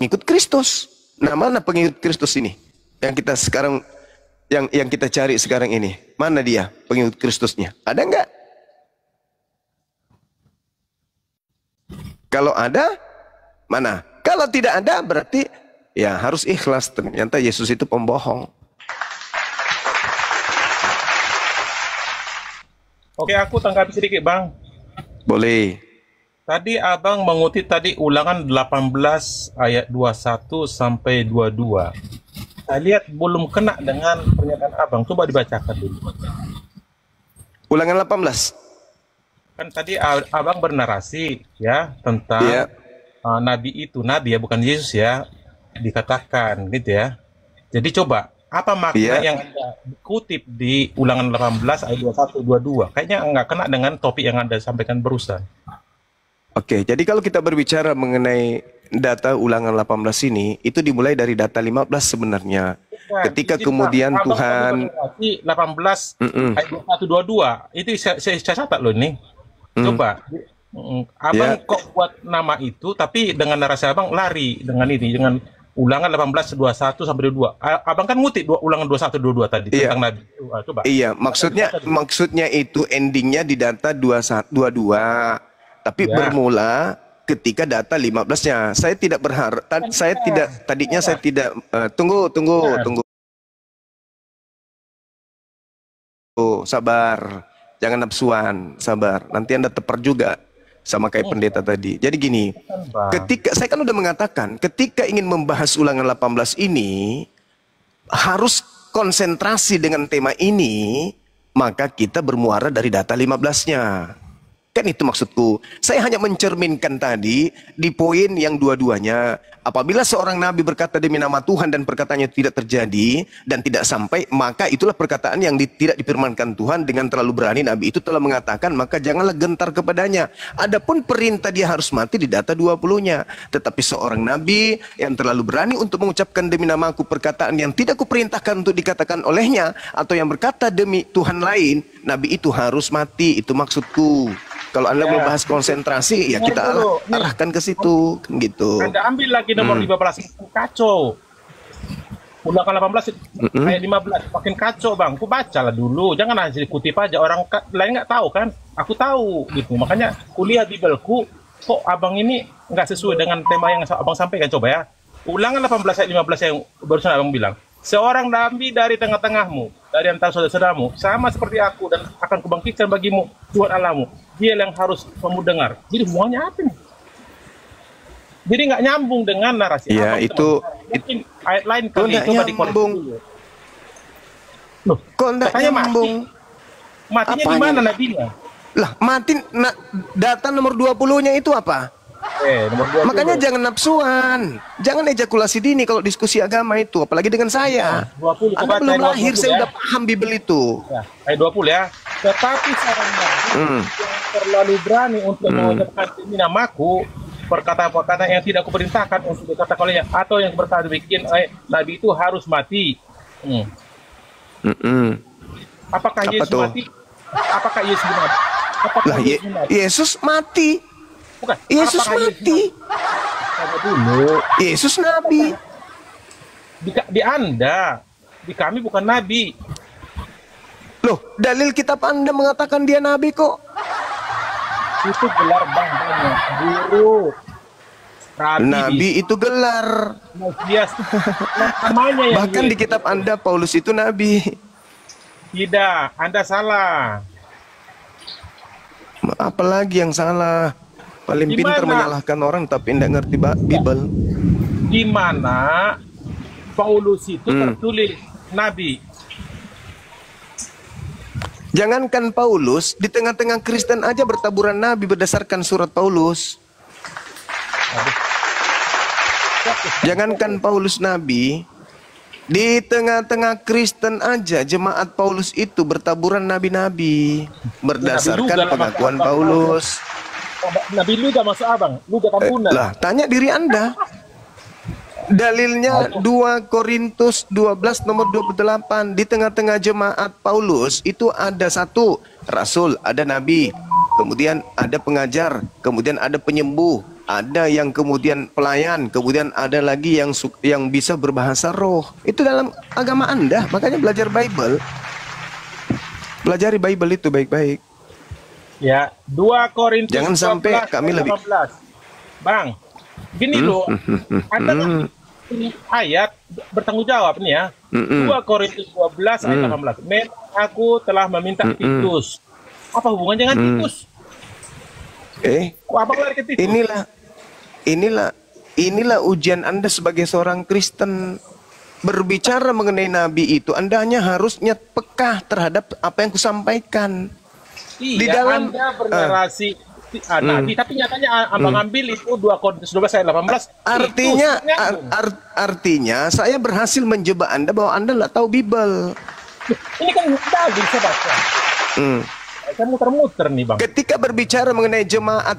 Pengikut Kristus. Nah, mana pengikut Kristus ini? Yang kita sekarang, yang kita cari sekarang ini. Mana dia pengikut Kristusnya? Ada enggak? Kalau ada, mana? Kalau tidak ada, berarti ya harus ikhlas. Ternyata Yesus itu pembohong. Oke, aku tanggapi sedikit, Bang. Boleh. Tadi Abang mengutip tadi Ulangan 18 ayat 21 sampai 22. Saya lihat belum kena dengan pernyataan Abang. Coba dibacakan dulu. Ulangan 18. Kan tadi Abang bernarasi ya tentang Iya. Nabi itu, Nabi ya, bukan Yesus ya, dikatakan gitu ya. Jadi coba, apa makna Iya. yang Anda kutip di Ulangan 18 ayat 21 22? Kayaknya nggak kena dengan topik yang Anda sampaikan barusan. Oke, jadi kalau kita berbicara mengenai data Ulangan 18 ini, itu dimulai dari data 15 sebenarnya. Bukan, Ketika ini kemudian Abang Tuhan, tadi 18 ayat 21 22. Itu saya catat loh ini. Coba. Abang Ya. kok buat nama itu, tapi dengan narasi Abang lari dengan ini, dengan Ulangan 18 21 sampai 22. Abang kan ngutip Ulangan 21 22 tadi Iya. tentang Nabi. Coba. Iya, maksudnya itu endingnya di data 21 22, tapi Ya. bermula ketika data 15-nya. Saya tidak berharap, saya tidak, tadinya saya tidak, tunggu, sabar. Jangan nafsuan, sabar. Nanti Anda tepar juga sama kayak pendeta tadi. Jadi gini, Bang. ketika saya kan udah mengatakan, ketika ingin membahas Ulangan 18 ini harus konsentrasi dengan tema ini, maka kita bermuara dari data 15-nya. Kan itu maksudku. Saya hanya mencerminkan tadi di poin yang dua-duanya. Apabila seorang nabi berkata demi nama Tuhan dan perkataannya tidak terjadi dan tidak sampai, maka itulah perkataan yang tidak difirmankan Tuhan. Dengan terlalu berani nabi itu telah mengatakan, maka janganlah gentar kepadanya. Adapun perintah dia harus mati di data 20-nya. Tetapi seorang nabi yang terlalu berani untuk mengucapkan demi namaku perkataan yang tidak kuperintahkan untuk dikatakan olehnya, atau yang berkata demi Tuhan lain, nabi itu harus mati. Itu maksudku. Kalau Anda mau bahas konsentrasi, ya kita arahkan ke situ, gitu. Anda ambil lagi nomor 15, kacau. Ulangan 18 ayat 15, makin kacau, Bang. Aku bacalah dulu, jangan hanya dikutip aja. Orang lain nggak tahu kan? Aku tahu, gitu. Makanya kuliah Bibelku, kok Abang ini nggak sesuai dengan tema yang Abang sampaikan. Coba ya. Ulangan 18 ayat 15 yang barusan Abang bilang. Seorang nabi dari tengah-tengahmu, dari antara saudara-saudaramu, sama seperti aku, dan akan kubangkitkan bagimu Tuhan Allahmu. Dia yang harus kamu dengar. Jadi hubungannya apa nih? Jadi nggak nyambung dengan narasi. Ya, itu mungkin ayat lain kok kali, nggak coba nyambung? dikoreksi dulu. Loh, Kok nggak katanya nyambung? matinya di Apanya? mana nabinya? Lah, mati data nomor 20-nya itu apa? Nomor 20. Makanya jangan nafsuan. Jangan ejakulasi dini kalau diskusi agama itu, apalagi dengan saya. 20, Anda coba belum ayat lahir, 20 saya ya. udah paham Bibel itu. Ya, ayat 20 ya. Tetapi seorang nabi yang terlalu berani untuk mengucapkan demi namaku perkataan-perkataan yang tidak kuperintahkan untuk dikatakan olehnya, atau yang berkata bikin nabi itu harus mati. Apakah Apa Yesus tuh? mati? Apakah Yesus mati? Apakah Lah, Yesus mati? Yesus mati. Bukan. Yesus Apakah mati. Tanya dulu. Yesus nabi. Di Anda, di kami bukan nabi. Loh, dalil kitab Anda mengatakan dia nabi kok. Itu gelar Bang banyak. Guru. Nabi itu gelar. Mesias. Namanya yang Bahkan di kitab Anda Paulus itu nabi. Tidak, Anda salah. Apalagi yang salah? Paling pintar Gimana? menyalahkan orang tapi tidak ngerti Bibel. Di mana Paulus itu tertulis nabi. Jangankan Paulus, di tengah-tengah Kristen aja bertaburan nabi berdasarkan surat Paulus. Jangankan Paulus nabi, di tengah-tengah Kristen aja jemaat Paulus itu bertaburan nabi-nabi berdasarkan pengakuan Paulus. Nabi lu gak masuk Abang, lu gak kampunan. Lah, tanya diri Anda. Dalilnya 2 Korintus 12 nomor 28. Di tengah-tengah jemaat Paulus itu ada satu rasul, ada nabi, kemudian ada pengajar, kemudian ada penyembuh, ada yang kemudian pelayan, kemudian ada lagi yang bisa berbahasa roh. Itu dalam agama Anda, makanya belajar Bible. Pelajari Bible itu baik-baik. Ya, 2 Korintus Jangan sampai 12, kami lebih 18. Bang, gini loh, Anda kan ayat bertanggung jawab nih ya. 2 Korintus 12 ayat 18. Memang aku telah meminta Titus. Apa hubungannya dengan Titus? Kok abang lari ke Titus? Inilah ujian Anda sebagai seorang Kristen. Berbicara mengenai Nabi itu, Anda hanya harusnya peka terhadap apa yang kusampaikan. Iya, Di dalam Anda bernarasi Nabi, tapi nyatanya abang ambil itu 2 Korintus 12 ayat 18. Artinya saya berhasil menjebak Anda bahwa Anda nggak tahu Bible. Ini kan tadi saya baca. Saya muter-muter nih bang. Ketika berbicara mengenai jemaat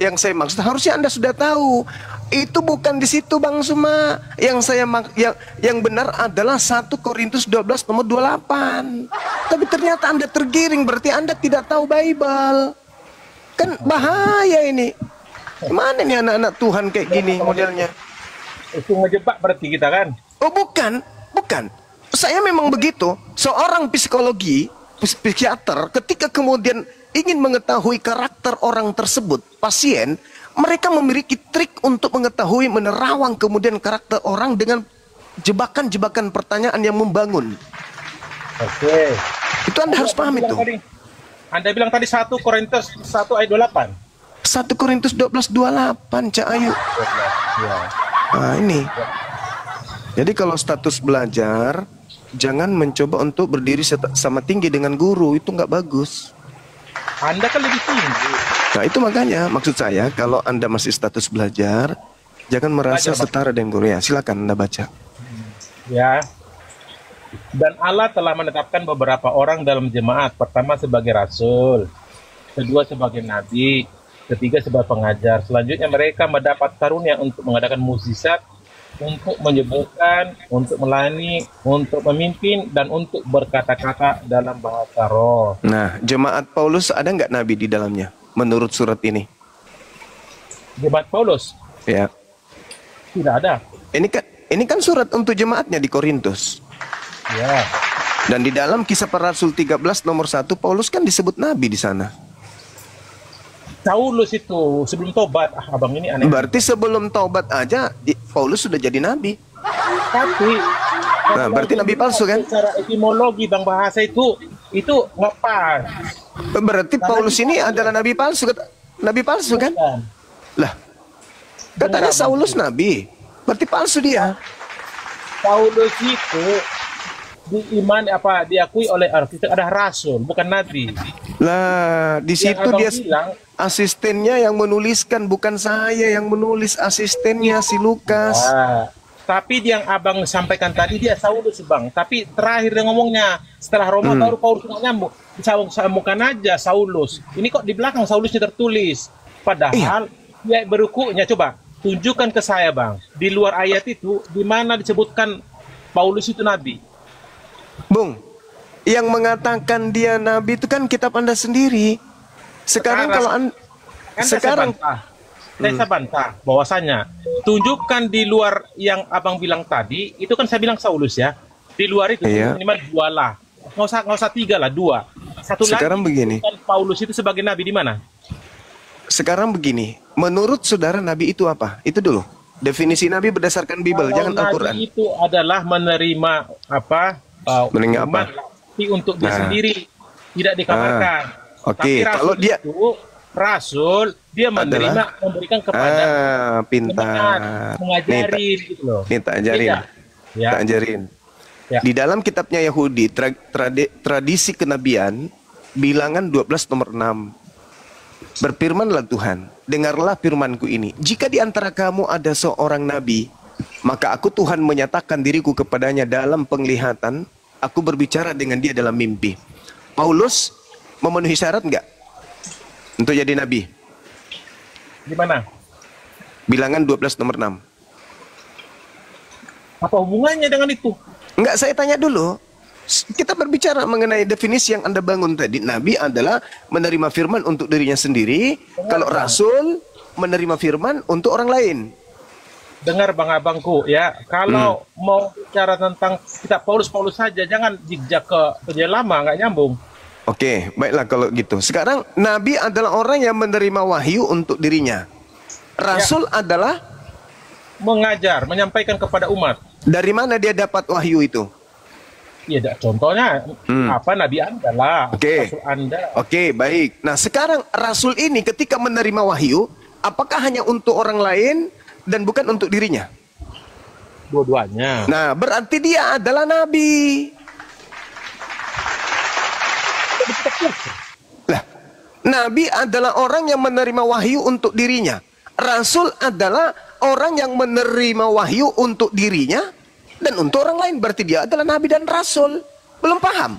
yang saya maksud, harusnya Anda sudah tahu. Itu bukan di situ Bang Suma. Yang benar adalah 1 Korintus 12 nomor 28. Tapi ternyata Anda tergiring, berarti Anda tidak tahu Bible. Kan bahaya ini. Gimana nih anak-anak Tuhan kayak gini modelnya? Itu ngejebak berarti kita kan? Oh bukan. Saya memang begitu. Seorang psikiater ketika kemudian ingin mengetahui karakter orang tersebut, pasien, mereka memiliki trik untuk mengetahui, menerawang kemudian karakter orang dengan jebakan-jebakan pertanyaan yang membangun. Oke. Itu Anda harus paham itu. Anda bilang tadi 1 Korintus 1 ayat 28. 1 Korintus 12:28, Cak Ayu. Ya. Nah, ini. Jadi kalau status belajar, jangan mencoba untuk berdiri sama tinggi dengan guru, itu nggak bagus. Anda kan lebih tinggi. Nah itu makanya maksud saya kalau Anda masih status belajar, jangan merasa setara dengan guru ya. Silakan Anda baca. Ya. Dan Allah telah menetapkan beberapa orang dalam jemaat. Pertama sebagai rasul, kedua sebagai nabi, ketiga sebagai pengajar. Selanjutnya mereka mendapat karunia untuk mengadakan mukjizat, untuk menyembuhkan, untuk melayani, untuk memimpin, dan untuk berkata-kata dalam bahasa roh. Nah, jemaat Paulus ada nggak nabi di dalamnya? Menurut surat ini. Jemaat Paulus? Ya. Tidak ada. Ini kan surat untuk jemaatnya di Korintus. Ya. Dan di dalam Kisah Para Rasul 13 nomor 1, Paulus kan disebut nabi di sana. Paulus itu sebelum tobat. Abang ini aneh. Berarti sebelum taubat aja Paulus sudah jadi nabi. Tapi nah, berarti nabi palsu kan? Secara etimologi bang bahasa itu nggak pas. Berarti Paulus ini adalah nabi palsu, nabi palsu kan? Lah, katanya Saulus nabi, berarti palsu dia. Paulus itu diakui oleh Alkitab ada rasul, bukan nabi. Lah, di situ dia bilang, asistennya yang menuliskan, bukan saya yang menulis, asistennya si Lukas. Tapi yang abang sampaikan tadi dia Saulus bang. Tapi terakhir dia ngomongnya setelah Roma baru Paulus nyambung. Sambungkan aja Saulus. Ini kok di belakang Saulusnya tertulis. Padahal dia berukuknya coba tunjukkan ke saya bang. Di luar ayat itu di mana disebutkan Paulus itu nabi. Bung, yang mengatakan dia nabi itu kan kitab Anda sendiri. Sekarang kalau sekarang saya bantah bahwasanya tunjukkan di luar yang abang bilang tadi itu kan saya bilang Saulus ya. Di luar itu minimal 2 lah. Nggak usah 3 lah, 2. Satu sekarang lagi begini. Paulus itu sebagai nabi di mana? Sekarang begini, menurut saudara nabi itu apa? Itu dulu. Definisi nabi berdasarkan Bible, jangan Al-Qur'an. Nabi itu adalah menerima apa? Menerima apa? Tapi untuk dia sendiri tidak dikabarkan. Oke, kalau dia itu rasul, dia memberikan kepada pintar, mengajarin gitu loh. Nih tak ajarin. Ya. Tak ajarin. Ya. Di dalam kitabnya Yahudi, tradisi kenabian, bilangan 12 nomor 6. Berfirmanlah Tuhan, dengarlah firmanku ini. Jika di antara kamu ada seorang nabi, maka aku Tuhan menyatakan diriku kepadanya dalam penglihatan, aku berbicara dengan dia dalam mimpi. Paulus memenuhi syarat enggak untuk jadi nabi? Di mana? Bilangan 12 nomor 6. Apa hubungannya dengan itu? Enggak, saya tanya dulu. Kita berbicara mengenai definisi yang Anda bangun tadi. Nabi adalah menerima firman untuk dirinya sendiri. Kalau rasul menerima firman untuk orang lain. Dengar bang abangku ya, kalau mau bicara tentang kitab Paulus saja, jangan jejak ke perjanjian lama, nggak nyambung. Oke, baiklah kalau gitu. Sekarang Nabi adalah orang yang menerima wahyu untuk dirinya. Rasul adalah mengajar, menyampaikan kepada umat. Dari mana dia dapat wahyu itu? Iya, contohnya apa Nabi Anda lah, Oke. Rasul Anda. Oke, baik. Nah, sekarang Rasul ini ketika menerima wahyu, apakah hanya untuk orang lain dan bukan untuk dirinya? Dua-duanya. Nah, berarti dia adalah Nabi. Lah, Nabi adalah orang yang menerima wahyu untuk dirinya. Rasul adalah orang yang menerima wahyu untuk dirinya dan untuk orang lain. Berarti dia adalah Nabi dan Rasul. Belum paham?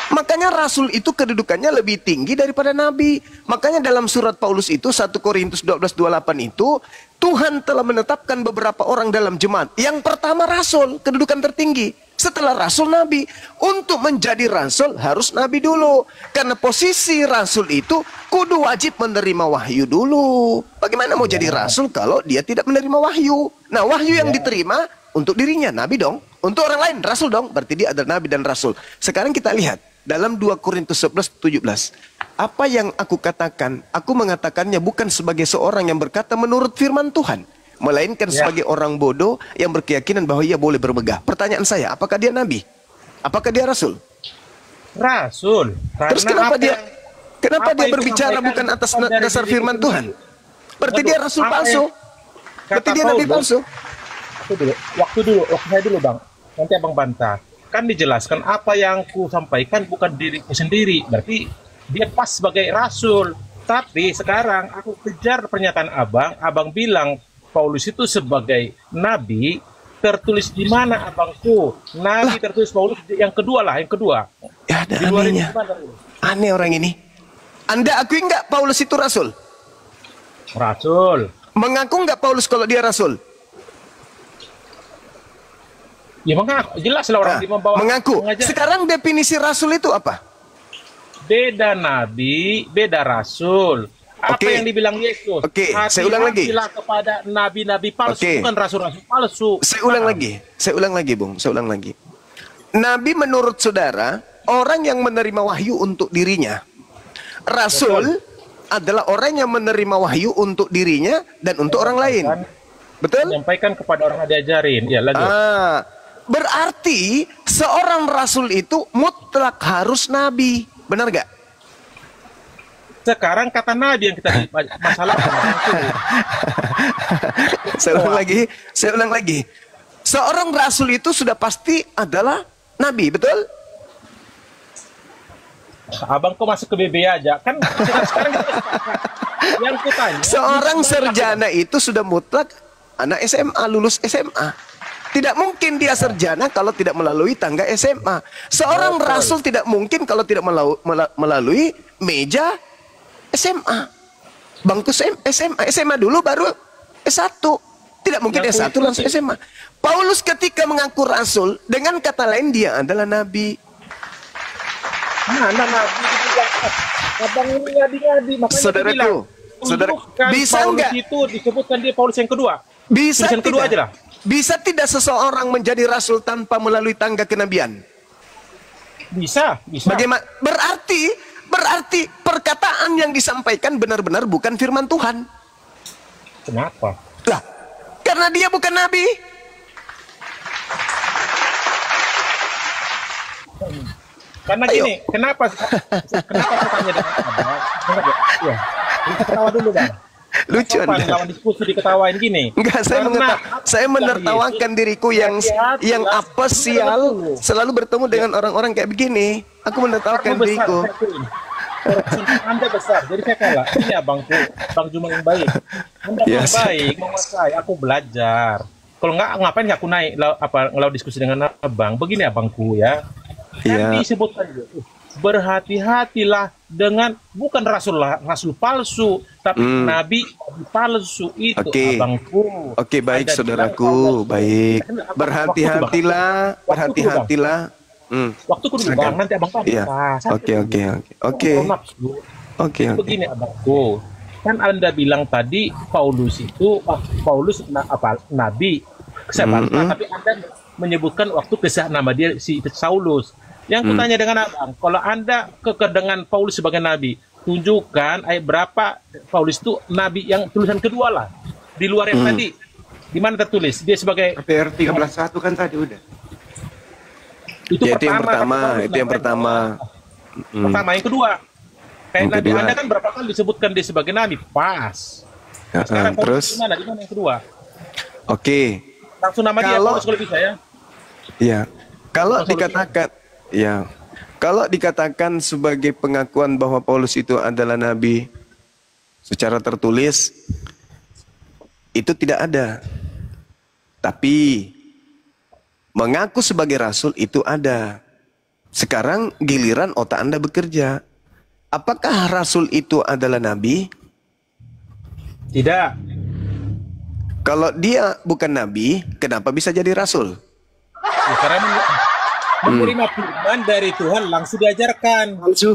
Makanya Rasul itu kedudukannya lebih tinggi daripada Nabi. Makanya dalam surat Paulus itu 1 Korintus 12:28 itu Tuhan telah menetapkan beberapa orang dalam jemaat. Yang pertama Rasul, kedudukan tertinggi. Setelah Rasul, Nabi. Untuk menjadi Rasul harus Nabi dulu. Karena posisi Rasul itu kudu wajib menerima wahyu dulu. Bagaimana mau jadi Rasul kalau dia tidak menerima wahyu? Nah, wahyu yang diterima untuk dirinya Nabi dong. Untuk orang lain Rasul dong. Berarti dia adalah Nabi dan Rasul. Sekarang kita lihat dalam 2 Korintus 11:17. Apa yang aku katakan, aku mengatakannya bukan sebagai seorang yang berkata menurut firman Tuhan, melainkan sebagai orang bodoh yang berkeyakinan bahwa ia boleh bermegah. Pertanyaan saya, apakah dia Nabi? Apakah dia Rasul? Rasul. Terus kenapa dia berbicara bukan atas dasar firman Tuhan? Berarti dia Rasul palsu. Berarti dia Nabi palsu. Waktu saya dulu bang. Nanti abang bantah. Kan dijelaskan apa yang ku sampaikan bukan diriku sendiri. Berarti dia pas sebagai Rasul. Tapi sekarang aku kejar pernyataan abang. Abang bilang Paulus itu sebagai Nabi. Tertulis di mana abangku? Nabi tertulis Paulus yang kedua lah. Yang kedua. Ya ada anehnya. Aneh orang ini. Anda akui nggak Paulus itu Rasul? Rasul. Mengaku nggak Paulus kalau dia Rasul? Ya mengaku, jelas lah orang membawa mengaku. Mengajar. Sekarang definisi Rasul itu apa? Beda Nabi, beda Rasul. Apa yang dibilang Yesus? Saya ulang lagi. Kepada nabi-nabi palsu, bukan rasul-rasul palsu. Saya ulang lagi, Bung. Saya ulang lagi. Nabi menurut saudara, orang yang menerima wahyu untuk dirinya. Rasul adalah orang yang menerima wahyu untuk dirinya dan untuk orang lain. Betul? Menyampaikan kepada orang yang diajarin. Ya, lanjut. Berarti seorang rasul itu mutlak harus nabi, benar gak? Sekarang kata nabi yang kita masalahkan. Saya ulang lagi. Seorang rasul itu sudah pasti adalah nabi, betul? Abang kok masuk ke BB aja kan? Sekarang yang kutanya. Seorang sarjana itu sudah mutlak anak SMA, lulus SMA. Tidak mungkin dia sarjana kalau tidak melalui tangga SMA. Seorang rasul tidak mungkin kalau tidak melalui meja SMA. Bangku SMA dulu baru S1. Tidak mungkin S1 langsung SMA. Paulus ketika mengaku rasul, dengan kata lain dia adalah nabi. Mana nabi itu? Abang ini ngadi-ngadi. Saudaraku, bisa enggak itu disebutkan dia Paulus yang kedua? Bisa yang kedua aja lah. Bisa tidak seseorang menjadi rasul tanpa melalui tangga kenabian? Bisa. Bagaimana? Berarti perkataan yang disampaikan benar-benar bukan firman Tuhan. Kenapa? Lah, karena dia bukan nabi. Karena gini, kenapa saya tanya dengan abang? Ya, kita ketawa dulu bang. Lucu Anda. Lawan diskusi diketawain gini. Enggak, saya menertawakan diriku yang apesial selalu bertemu dengan orang-orang kayak begini. Aku menertawakan diriku. Anda besar, jadi saya kalah. Ini abangku, Bang Juma yang baik. Anda yang baik, menguasai. Aku belajar. Kalau nggak, ngapain aku naik ngelau diskusi dengan abang? Begini abangku ya. Kan disebutkan juga. Berhati-hatilah dengan bukan rasul palsu, tapi nabi palsu itu abangku. Oke, baik saudaraku, baik. Berhati-hatilah. Waktu ku dulu bang, nanti abang Oke. Oke, oke. Begini abangku, kan Anda bilang tadi Paulus itu nabi, saya bantah, tapi Anda menyebutkan waktu kisah nama dia si Saulus. Yang kutanya dengan abang, kalau Anda kekeh dengan Paulus sebagai nabi, tunjukkan ayat berapa Paulus itu nabi yang tulisan kedua lah, di luar yang tadi. Di mana tertulis dia sebagai PR 13:1 kan tadi udah. itu Ya, itu yang pertama, kata Paulus, itu yang pertama. pertama, yang kedua. Kayak Yang nabi kedua. Anda kan berapa kali disebutkan dia sebagai nabi, pas. Nah, sekarang Terus, Paulus di mana yang kedua? oke. Langsung nama dia Kalau- Paulus kalau bisa ya. Ya, kalau Maksudnya- dikatakan, ya, kalau dikatakan sebagai pengakuan bahwa Paulus itu adalah nabi secara tertulis, itu tidak ada. Tapi mengaku sebagai rasul itu ada. Sekarang giliran otak Anda bekerja. Apakah rasul itu adalah nabi? Tidak. Kalau dia bukan nabi, kenapa bisa jadi rasul? Ya, karena menerima firman dari Tuhan langsung diajarkan.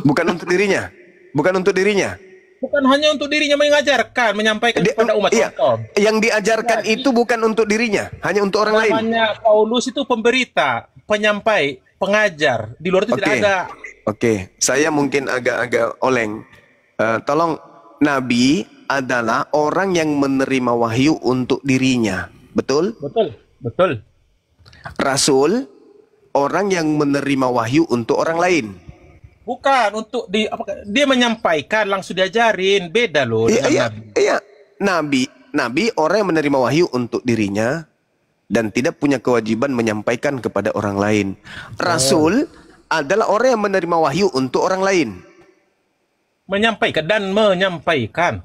Bukan untuk dirinya. Bukan untuk dirinya. Bukan hanya untuk dirinya mengajarkan, menyampaikan kepada umat Iya, Islam. yang diajarkan itu bukan untuk dirinya, hanya untuk orang lain. Namanya Paulus itu pemberita, penyampai, pengajar. Di luar itu tidak ada. Oke, saya mungkin agak-agak oleng. Tolong, nabi adalah orang yang menerima wahyu untuk dirinya. Betul? Betul, betul. Rasul, orang yang menerima wahyu untuk orang lain. Bukan untuk dia menyampaikan langsung diajarin, beda loh Iya, dengan iya, nabi. iya. Nabi orang yang menerima wahyu untuk dirinya dan tidak punya kewajiban menyampaikan kepada orang lain. Rasul adalah orang yang menerima wahyu untuk orang lain. Menyampaikan dan menyampaikan.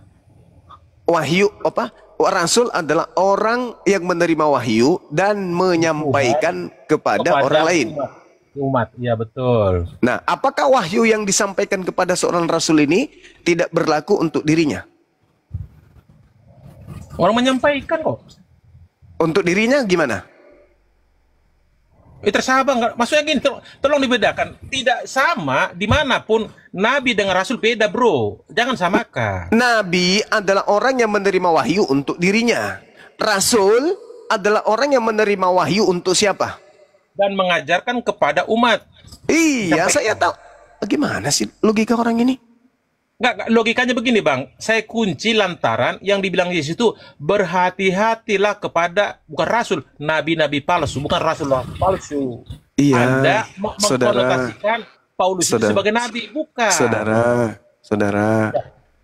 Wahyu apa? Rasul adalah orang yang menerima wahyu dan menyampaikan kepada orang lain. Umat, ya betul. Nah, apakah wahyu yang disampaikan kepada seorang rasul ini tidak berlaku untuk dirinya? Orang menyampaikan kok. Untuk dirinya gimana? Terserah bang, maksudnya gini, tolong dibedakan. Tidak sama dimanapun nabi dengan rasul beda bro. Jangan samakan. Nabi adalah orang yang menerima wahyu untuk dirinya. Rasul adalah orang yang menerima wahyu untuk siapa? Dan mengajarkan kepada umat. Iya, saya tahu. Bagaimana sih logika orang ini? Enggak, logikanya begini bang. Saya kunci lantaran yang dibilang Yesus itu berhati-hatilah kepada bukan rasul, nabi-nabi palsu, bukan rasul palsu. Iya, Anda saudara. mengkonotasikan Paulus itu sebagai nabi, bukan. Saudara.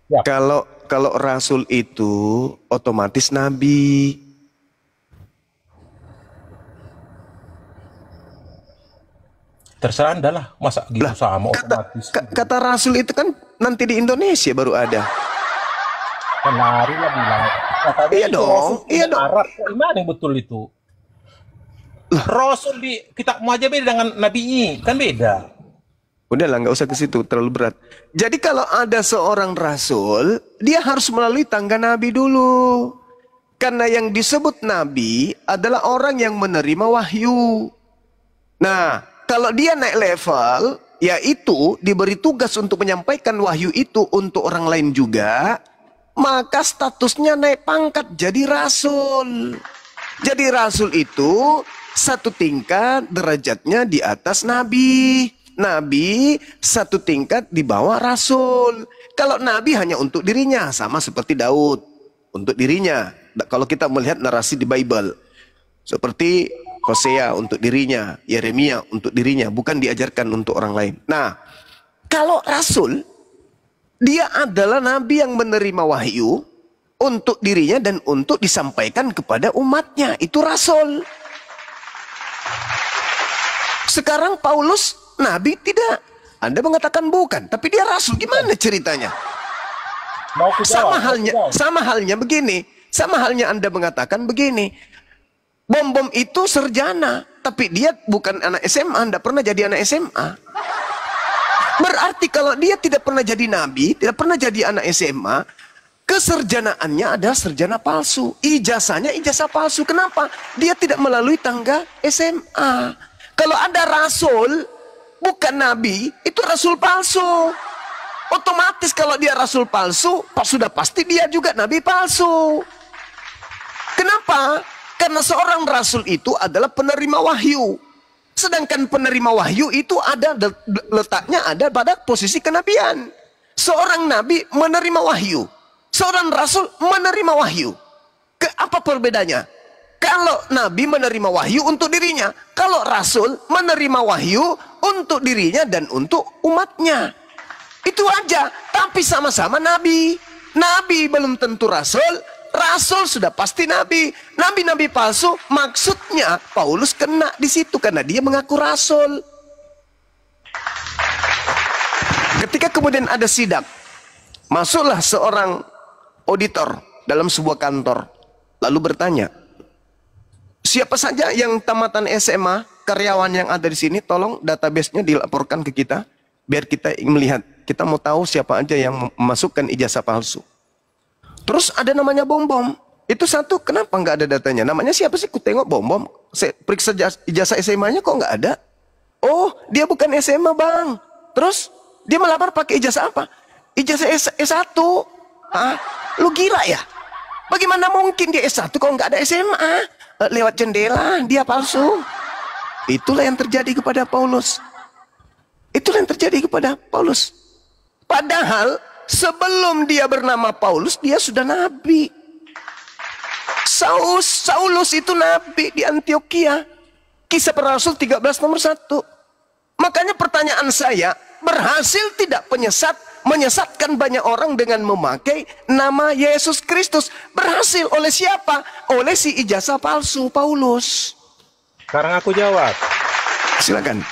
Ya. Kalau rasul itu otomatis nabi. Terserah Anda lah, masa gitu sama Kata, otomatis. kata rasul itu kan nanti di Indonesia baru ada. Kan lari lah bilang. Katanya Iya itu dong, Rasul iya punya dong. Arab. Kok Gimana yang betul itu? Rasul di kitab aja beda dengan Nabi ini, kan beda. Udahlah, nggak usah ke situ, terlalu berat. Jadi kalau ada seorang rasul, dia harus melalui tangga nabi dulu. Karena yang disebut nabi adalah orang yang menerima wahyu. Nah, kalau dia naik level, yaitu diberi tugas untuk menyampaikan wahyu itu untuk orang lain juga, maka statusnya naik pangkat jadi rasul. Jadi rasul itu satu tingkat derajatnya di atas nabi. Nabi satu tingkat di bawah rasul. Kalau nabi hanya untuk dirinya, sama seperti Daud untuk dirinya. Kalau kita melihat narasi di Bible, seperti Hosea untuk dirinya, Yeremia untuk dirinya, bukan diajarkan untuk orang lain. Nah, kalau rasul, dia adalah nabi yang menerima wahyu untuk dirinya dan untuk disampaikan kepada umatnya. Itu rasul. Sekarang Paulus nabi tidak. Anda mengatakan bukan, tapi dia rasul. Gimana ceritanya? Mau ku jawab, Sama halnya begini. Sama halnya Anda mengatakan begini. Bom itu sarjana, tapi dia bukan anak SMA, tidak pernah jadi anak SMA. Berarti kalau dia tidak pernah jadi nabi, tidak pernah jadi anak SMA, keserjanaannya adalah sarjana palsu. Ijazahnya ijazah palsu. Kenapa? Dia tidak melalui tangga SMA. Kalau ada rasul, bukan nabi, itu rasul palsu. Otomatis kalau dia rasul palsu, sudah pasti dia juga nabi palsu. Kenapa? Karena seorang rasul itu adalah penerima wahyu. Sedangkan penerima wahyu itu letaknya ada pada posisi kenabian. Seorang nabi menerima wahyu. Seorang rasul menerima wahyu. Apa perbedaannya? Kalau nabi menerima wahyu untuk dirinya, kalau rasul menerima wahyu untuk dirinya dan untuk umatnya. Itu aja, tapi sama-sama nabi. Nabi belum tentu rasul, rasul sudah pasti nabi. Nabi-nabi palsu, maksudnya Paulus kena di situ karena dia mengaku rasul. Ketika kemudian ada sidak, masuklah seorang auditor dalam sebuah kantor, lalu bertanya, siapa saja yang tamatan SMA, karyawan yang ada di sini, tolong database-nya dilaporkan ke kita, biar kita melihat. Kita mau tahu siapa aja yang memasukkan ijazah palsu. Terus ada namanya Bom-Bom. Itu satu, kenapa nggak ada datanya? Namanya siapa sih? Ku tengok Bom-Bom. Saya periksa ijazah SMA-nya kok nggak ada. Oh, dia bukan SMA, Bang. Terus dia melamar pakai ijazah apa? Ijazah S1. Hah? Lu gila ya? Bagaimana mungkin dia S1 kalau nggak ada SMA? Lewat jendela, dia palsu. Itulah yang terjadi kepada Paulus. Itulah yang terjadi kepada Paulus. Padahal sebelum dia bernama Paulus, dia sudah nabi. Saulus itu nabi di Antioquia. Kisah Para Rasul 13 nomor 1. Makanya pertanyaan saya, berhasil tidak menyesatkan banyak orang dengan memakai nama Yesus Kristus? Berhasil oleh siapa? Oleh si ijazah palsu Paulus. Sekarang aku jawab. Silakan.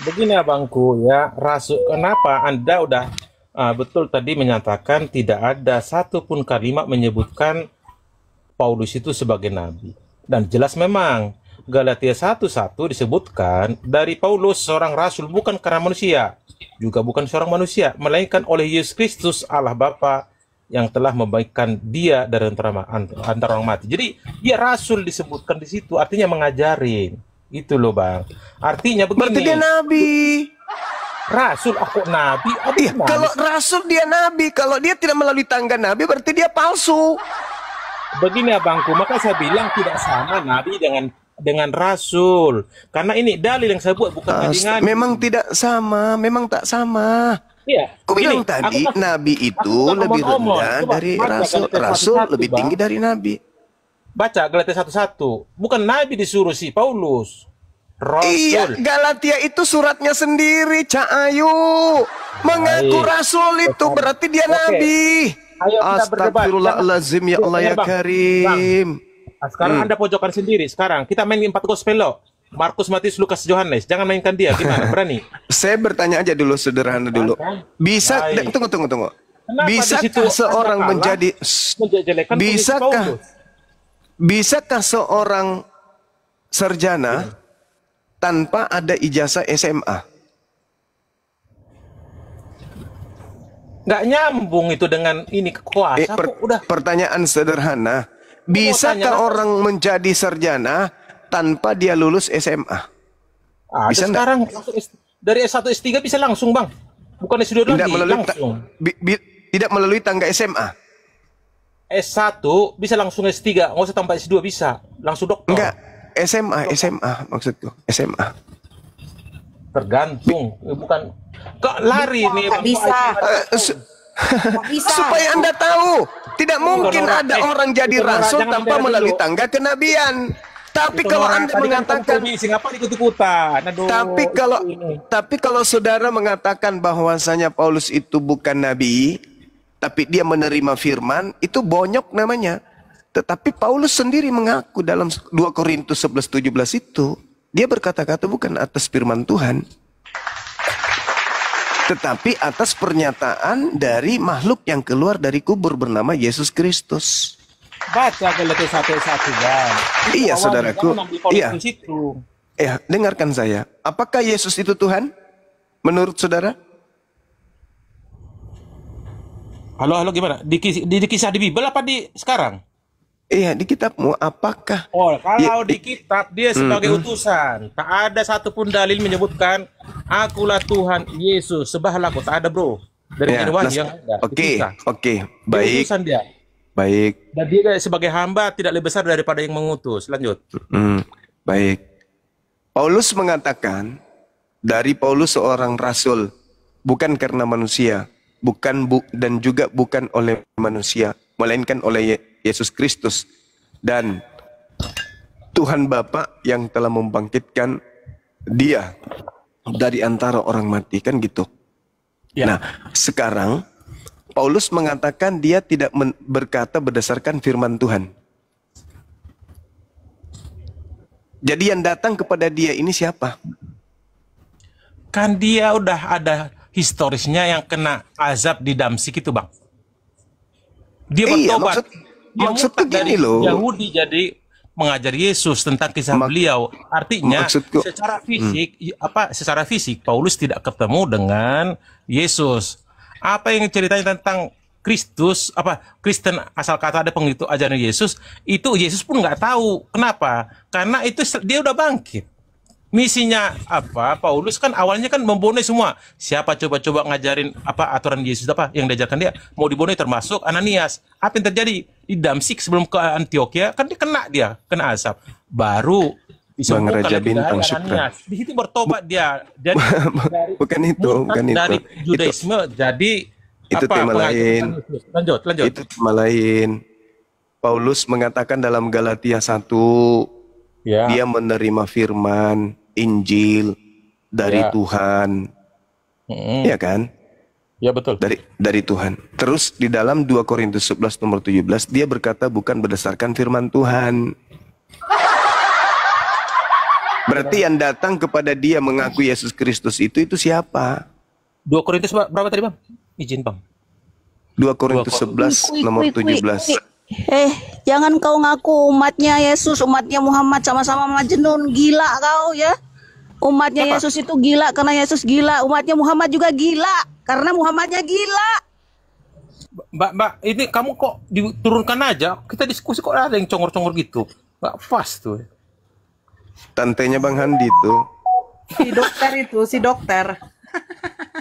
Begini abangku ya, rasul, kenapa Anda udah betul tadi menyatakan tidak ada satupun kalimat menyebutkan Paulus itu sebagai nabi. Dan jelas memang Galatia 1:1 disebutkan dari Paulus seorang rasul bukan karena manusia, juga bukan seorang manusia, melainkan oleh Yesus Kristus Allah Bapa yang telah membaikkan dia dari antara orang mati. Jadi dia rasul disebutkan di situ, artinya mengajarin. Itu loh Bang. Artinya begini. Berarti dia nabi. Rasul aku nabi. Iya, kalau rasul dia nabi, kalau dia tidak melalui tangga nabi berarti dia palsu. Begini abangku, maka saya bilang tidak sama nabi dengan rasul. Karena ini dalil yang saya buat bukan dengan. Memang tidak sama, memang tak sama. Iya. Aku bilang tadi nabi itu lebih rendah dari rasul. Rasul lebih tinggi dari nabi. Baca Galatia 1:1. Bukan nabi disuruh si Paulus. Rasul. Iya, Galatia itu suratnya sendiri, Cak Ayu. Mengaku rasul itu berarti dia nabi. Ayo kita berdebat. Astagfirullahaladzim, ya Allah ya Karim. Nah, sekarang Anda pojokkan sendiri. Sekarang kita main 4 gospel lo. Markus, Matius, Lukas, Yohanes. Jangan mainkan dia. Gimana? Berani? Saya bertanya aja dulu, sederhana dulu. Bisa, tunggu. Bisakah seorang menjadi, bisakah seorang sarjana tanpa ada ijazah SMA? Nggak nyambung itu dengan ini kuasa. Pertanyaan sederhana. Bisakah orang menjadi sarjana tanpa dia lulus SMA? Bisa sekarang dari S1 S3 bisa langsung Bang. Bukan S2 lagi, langsung. Tidak melalui tangga SMA. S1 bisa langsung S3, nggak usah tambah S2 bisa. Langsung dokter. Enggak, SMA maksudku, SMA. Tergantung, bukan kok lari nih Bang. Bisa. Supaya Anda tahu, tidak mungkin ada orang jadi rasul tanpa melalui tangga kenabian. Tapi kalau Anda mengatakan, tapi kalau saudara mengatakan bahwasanya Paulus itu bukan nabi, tapi dia menerima firman, itu bonyok namanya. Tetapi Paulus sendiri mengaku dalam 2 Korintus 11:17 itu, dia berkata-kata bukan atas firman Tuhan, tetapi atas pernyataan dari makhluk yang keluar dari kubur bernama Yesus Kristus. Baca Galatia 1:1 Bang. Iya saudaraku. Iya. Dengarkan saya. Apakah Yesus itu Tuhan? Menurut saudara? Halo gimana? Di kisah di Bible apa di sekarang? Iya, di kitabmu apakah? Oh, kalau di kitab dia sebagai utusan, tak ada satupun dalil menyebutkan akulah Tuhan Yesus, sebahlah kau, tak ada bro. Dari Ya, wahyu yang ada. Oke, Itu oke, baik, utusan dia. baik. Dan dia sebagai hamba tidak lebih besar daripada yang mengutus. Lanjut. Baik. Paulus mengatakan, dari Paulus seorang rasul, bukan karena manusia, dan juga bukan oleh manusia, melainkan oleh Yesus Kristus dan Tuhan Bapa yang telah membangkitkan dia dari antara orang mati, kan gitu. Ya. Nah, sekarang Paulus mengatakan dia tidak berkata berdasarkan firman Tuhan. Jadi yang datang kepada dia ini siapa? Kan dia udah ada historisnya yang kena azab di Damsik itu, Bang. Dia Iya, bertobat. Dia maksudku murtad gini dari loh. Yahudi jadi mengajar Yesus tentang kisah beliau. Artinya maksudku- secara fisik Paulus tidak ketemu dengan Yesus. Apa yang ceritanya tentang Kristus, Kristen asal kata ada pengikut ajaran Yesus, itu Yesus pun nggak tahu. Kenapa? Karena itu dia udah bangkit. Misinya Paulus kan awalnya kan membunuh semua. Siapa coba-coba ngajarin aturan Yesus yang diajarkan dia, mau dibunuh, termasuk Ananias. Apa yang terjadi di Damsik sebelum ke Antioquia? Kan dia kena azab. Baru disembuhkan Raja dari Bintang Supra. Ananias. Di situ bertobat dia. Jadi Bukan itu, bukan itu. dari Judaisme jadi Itu tema lain. Lanjut. Itu tema lain. Paulus mengatakan dalam Galatia 1, Ya. dia menerima firman Injil dari Ya. Tuhan. Ya kan? Ya betul. Dari Tuhan. Terus di dalam 2 Korintus 11 nomor 17 dia berkata bukan berdasarkan firman Tuhan. Berarti yang datang kepada dia mengaku Yesus Kristus itu siapa? 2 Korintus berapa tadi, Bang? Izin, Bang. 2 Korintus 11 nomor 17. Jangan kau ngaku umatnya Yesus, umatnya Muhammad sama-sama majnun, gila kau ya. Umatnya Yesus itu gila karena Yesus gila, umatnya Muhammad juga gila karena Muhammadnya gila. Mbak, ini kamu kok diturunkan aja? Kita diskusi kok ada yang congor-congor gitu. Nggak pas tuh. Tantenya Bang Handi tuh. Si dokter.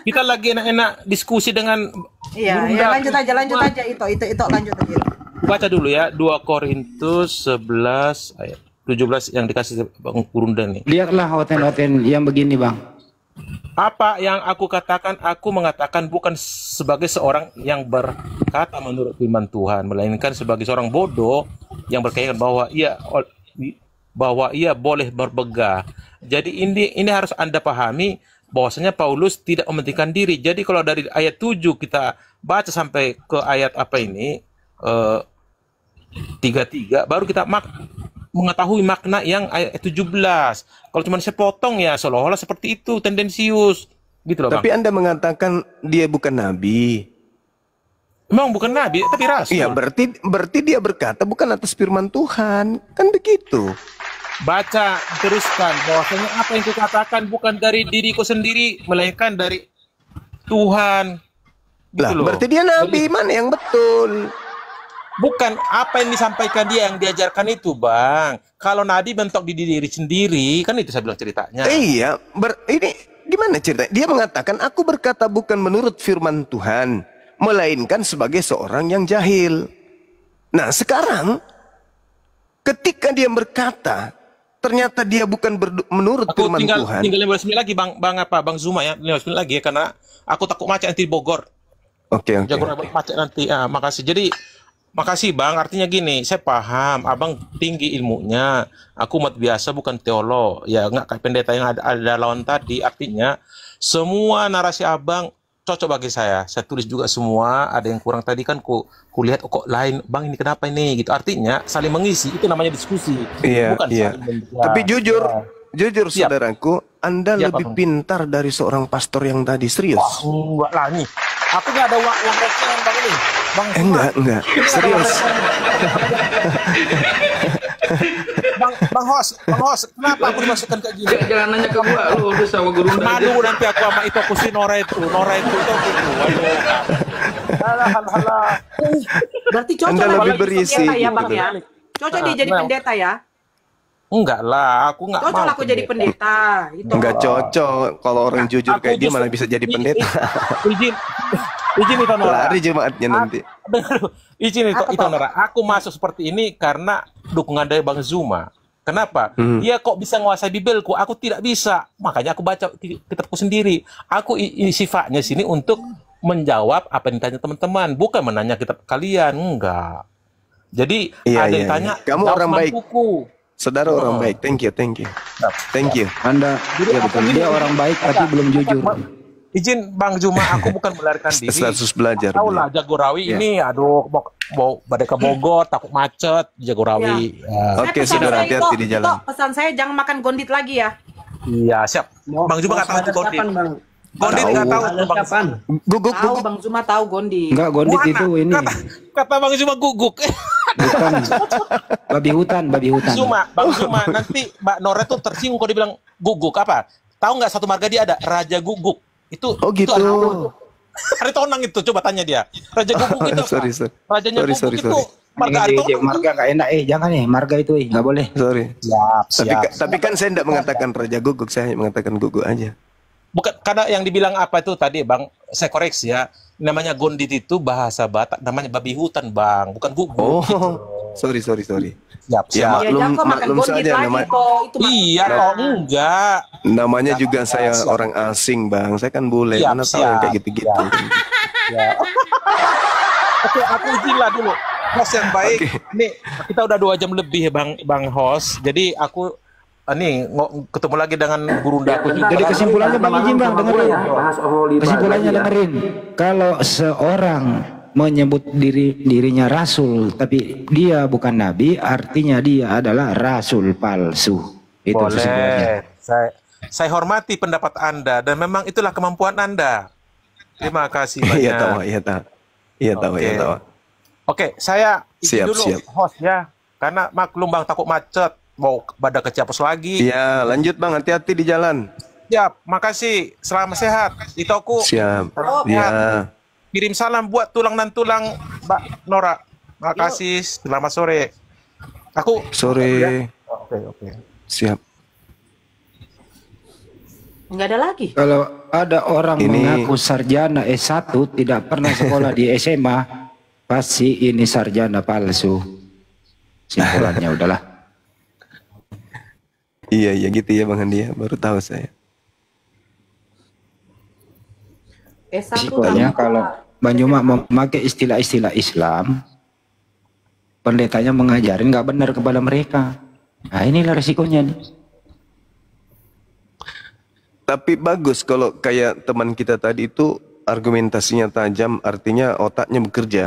Kita lagi enak-enak diskusi dengan Iya, lanjut aja itu lanjut aja. Baca dulu ya, 2 Korintus 11 ayat 17 yang dikasih Bang Gurunda nih. Lihatlah hoten-hoten yang begini, Bang. Apa yang aku katakan, aku mengatakan bukan sebagai seorang yang berkata menurut firman Tuhan, melainkan sebagai seorang bodoh yang berkeyakinan bahwa ia boleh berbegah. Jadi ini harus Anda pahami bahwasanya Paulus tidak mementingkan diri. Jadi kalau dari ayat 7 kita baca sampai ke ayat 33 baru kita mengetahui makna yang ayat 17. Kalau cuma sepotong ya seolah-olah seperti itu, tendensius gitu loh, Tapi Bang. Anda mengatakan dia bukan nabi. Memang bukan nabi tapi rasul. Iya, berarti dia berkata bukan atas firman Tuhan. Kan begitu. Baca teruskan bahwasanya apa yang kukatakan bukan dari diriku sendiri melainkan dari Tuhan. Gitu Lah, loh. berarti dia nabi, mana yang betul? Bukan apa yang disampaikan dia yang diajarkan itu, Bang. Kalau nabi bentuk di diri sendiri, kan itu saya bilang ceritanya. Iya, ini gimana ceritanya? Dia mengatakan aku berkata bukan menurut firman Tuhan, melainkan sebagai seorang yang jahil. Nah, sekarang ketika dia berkata ternyata dia bukan menurut Aku firman tinggal Tuhan. 15 menit lagi, Bang Zuma ya, 15 menit lagi ya, karena aku takut macet nanti di Bogor. Oke. Jago macet nanti. Makasih. Jadi makasih Bang, artinya gini, saya paham, Abang tinggi ilmunya, aku umat biasa bukan teolog, ya nggak kayak pendeta yang ada lawan tadi, artinya semua narasi Abang cocok bagi saya tulis juga semua, ada yang kurang tadi kan kulihat kok lain, Bang ini kenapa ini, gitu, artinya saling mengisi, itu namanya diskusi, Iya, bukan iya. saling Tapi jujur Siap. saudaraku, Anda Siap, lebih Abang. pintar dari seorang pastor yang tadi, serius. Enggak lah nih, aku nggak ada uang recehan Bang ini, Bang Zuma. Enggak, serius. Bang Hos, kenapa aku dimasukkan kayak gini? Jangan nanya ke gua, lu udah sama guru Malu nanti aku sama itu aku si Nora itu waduh. Halah. Berarti cocok Anda lah lebih jadi berisi, pendeta ya, gitu. Bang ya. Cocok dia jadi pendeta ya. Enggak lah, aku enggak Cocok mau. aku jadi pendeta. Itu. Nggak cocok. Kalau orang jujur Aku kayak dia justru- malah bisa jadi pendeta. Izin itu Nora. Lari jemaatnya nanti. Izin itu Nora. Aku masuk seperti ini karena dukungan dari Bang Zuma. Kenapa? Dia kok bisa menguasai Bibelku, aku tidak bisa. Makanya aku baca kitabku sendiri. Aku sifatnya sini untuk menjawab apa yang ditanya teman-teman, bukan menanya kitab kalian. Enggak. Jadi Iya, ada iya, yang tanya, iya. Kamu jawab orang baik. mampuku. Saudara orang baik. Thank you. Thank you. Anda, ya betul. Dia orang baik tapi belum jujur. Izin Bang Zuma, aku bukan melarikan diri. Status belajar. Tahu lah Jagorawi Ya. ini, aduh, mau badai ke Bogor, takut macet, Jagorawi. Ya. Oke, Pesan saudara, saya, hati-hati Ito, di jalan. Ito, pesan saya jangan makan gondit lagi ya. Iya, siap. Bang Zuma nggak tahu tuh Gondit. Gondit nggak tahu tuh Bang. Guguk, Tahu Bang Zuma tahu gondit. Enggak, gondit Mana? itu ini. Kata Bang Zuma guguk. Bukan. Babi hutan. Bang Zuma, nanti Mbak Nora tuh tersinggung kalau dibilang guguk apa? Tahu nggak satu marga dia ada Raja Guguk. Itu Oh gitu. Hari Tonang itu, coba tanya dia. Raja Guguk itu apa? Sorry. Rajanya Sorry, Guguk sorry, itu sorry. marga Hari Tonang. Marga nggak enak, jangan marga itu nggak boleh. Sorry. Siap. Tapi kan saya tidak mengatakan Raja Guguk, saya hanya mengatakan Guguk aja. Bukan, karena yang dibilang apa itu tadi Bang, saya koreksi ya. Namanya gondit itu bahasa Batak, namanya babi hutan Bang, bukan guguk. Oh, sorry. Siap. Ya, Ya jangan kok makan maklum gondit saja lagi nama, kok. Itu Iya, oh enggak. namanya juga saya orang asing, Bang. Saya kan bule, Siap, mana tahu yang kayak siap. gitu-gitu. Ya. Oke, aku izin lah dulu. Host yang baik. Ini kita udah 2 jam lebih ya Bang host. Jadi aku ketemu lagi dengan gurundaku juga. Jadi kesimpulannya Bang izin Bang dengerin. Bahas holy Kesimpulannya dengerin. Kalau seorang menyebut dirinya rasul tapi dia bukan nabi, artinya dia adalah rasul palsu. Itu kesimpulannya. Boleh. Saya hormati pendapat Anda dan memang itulah kemampuan Anda. Terima kasih banyak. Iya tahu. Oke, saya izin Siap, dulu siap. host ya. Karena maklum Bang takut macet. Mau pada ke Ciapus lagi. Iya, lanjut Bang, hati-hati di jalan. Siap, makasih. Selamat sehat. Itoku. Siap. Salam Ya. sehat. Kirim salam buat tulang dan tulang Mbak Nora. Makasih. Selamat sore. Aku Sore. Oke. Siap. Nggak ada lagi. Kalau ada orang Ini- mengaku sarjana S1 tidak pernah sekolah di SMA, pasti ini sarjana palsu. Simpulannya udahlah. Iya gitu ya Bang Andi ya. Baru tahu saya. S1 Pokoknya kalau Bang Juma memakai istilah-istilah Islam, pendetanya mengajarin nggak benar kepada mereka. Nah inilah resikonya nih. Tapi bagus kalau kayak teman kita tadi itu argumentasinya tajam, artinya otaknya bekerja.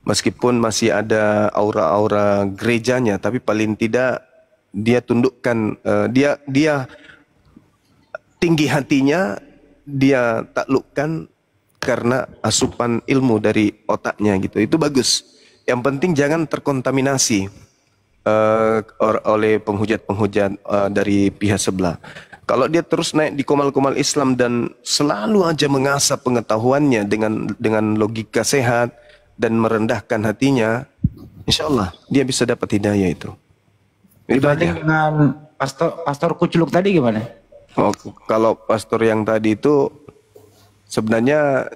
Meskipun masih ada aura-aura gerejanya, tapi paling tidak dia tundukkan, dia tinggi hatinya, dia taklukkan karena asupan ilmu dari otaknya gitu. Itu bagus. Yang penting jangan terkontaminasi oleh penghujat-penghujat dari pihak sebelah. Kalau dia terus naik di komal-komal Islam dan selalu aja mengasah pengetahuannya dengan logika sehat dan merendahkan hatinya, insya Allah dia bisa dapat hidayah itu. Itu Dibanding aja. dengan pastor Kuculuk tadi gimana? Oh, kalau pastor yang tadi itu sebenarnya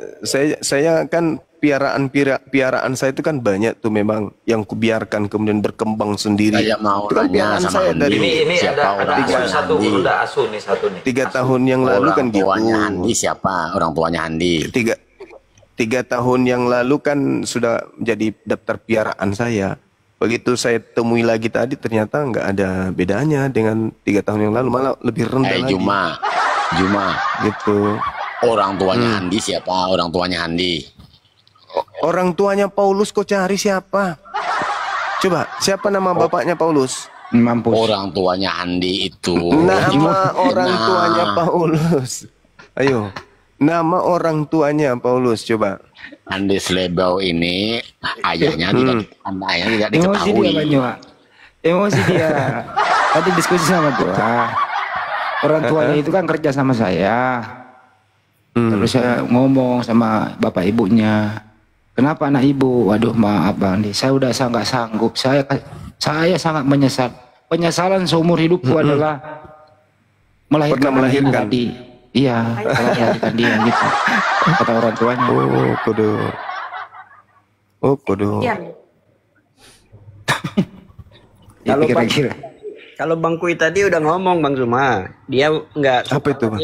saya kan piaraan saya itu kan banyak tuh memang yang kubiarkan kemudian berkembang sendiri. Saya mau Itu kan nanya piaraan sama saya Andi. dari Ini Siapa ada orang asu tuanya satu, Andi? udah asu nih satu nih. 3 tahun yang lalu kan gitu. Orang tuanya Andi siapa? Orang tuanya Andi. Tiga tahun yang lalu kan sudah jadi daftar piaraan saya. Begitu saya temui lagi tadi ternyata nggak ada bedanya dengan 3 tahun yang lalu, malah lebih rendah lagi. Juma Gitu. orang tuanya Andi siapa? Orang tuanya Andi. Orang tuanya Paulus kok cari siapa? Coba, siapa nama bapaknya Paulus? Mampus. Orang tuanya Andi itu. Nama orang Nah, tuanya Paulus. Ayo, nama orang tuanya Paulus, coba. Andi Slebau ini ayahnya tidak Emosi diketahui. dia Bang Juma. Emosi dia. Tadi diskusi sama gua. Orang tuanya itu kan kerja sama saya. Terus saya ngomong sama bapak ibunya. Kenapa anak ibu? Waduh maaf Bang Andi, saya udah sangat sanggup. Saya sangat menyesal. penyesalan seumur hidupku adalah Pernah melahirkan. tadi. Iya, melahirkan dia gitu. Kata orang tuanya. Kodo. Iya. Ya, Kalau kira-kira. Kalau Bang Kui tadi udah ngomong Bang Zuma, dia nggak Apa itu, Bang?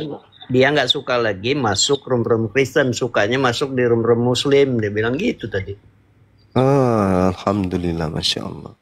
dia nggak suka lagi masuk room-room Kristen, sukanya masuk di room-room Muslim. Dia bilang gitu tadi. Alhamdulillah, masya Allah.